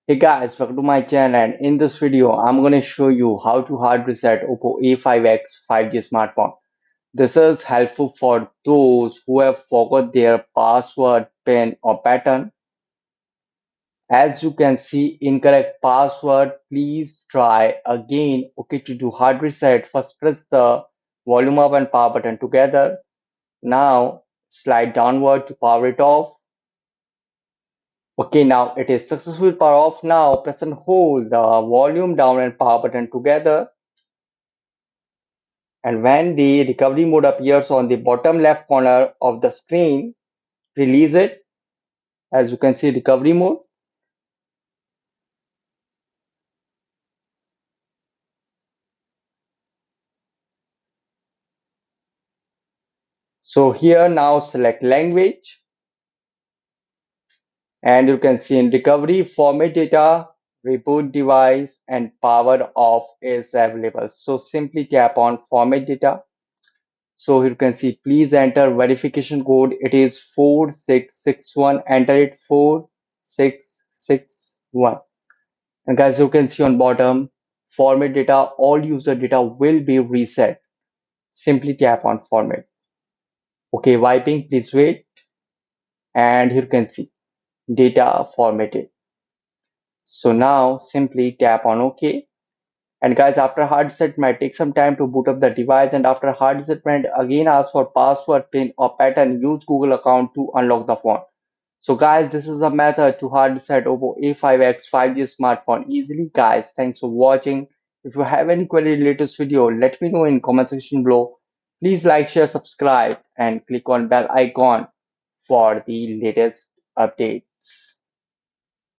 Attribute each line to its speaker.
Speaker 1: Hey guys, welcome to my channel, and in this video I'm going to show you how to hard reset OPPO A5x 5G smartphone. This is helpful for those who have forgot their password, PIN or pattern. As you can see, incorrect password, please try again. Okay, to do hard reset, first press the volume up and power button together. Now slide downward to power it off. Okay, now it is successful power off. Now press and hold the volume down and power button together. And when the recovery mode appears on the bottom left corner of the screen, release it. As you can see, recovery mode. So here now select language, and you can see in recovery, format data, reboot device, and power off is available. So simply tap on format data. So you can see, please enter verification code. It is 4661. Enter it 4661. And guys, you can see on bottom, format data, all user data will be reset. Simply tap on format. Okay, wiping, please wait. And here you can see data formatted. So now simply tap on OK. And guys, after hard reset might take some time to boot up the device, and after hard reset might again ask for password, PIN or pattern. Use Google account to unlock the phone. So guys, this is the method to hard reset OPPO A5x 5G smartphone easily. Guys, thanks for watching. If you have any query related to this video, let me know in comment section below. Please like, share, subscribe and click on bell icon for the latest updates.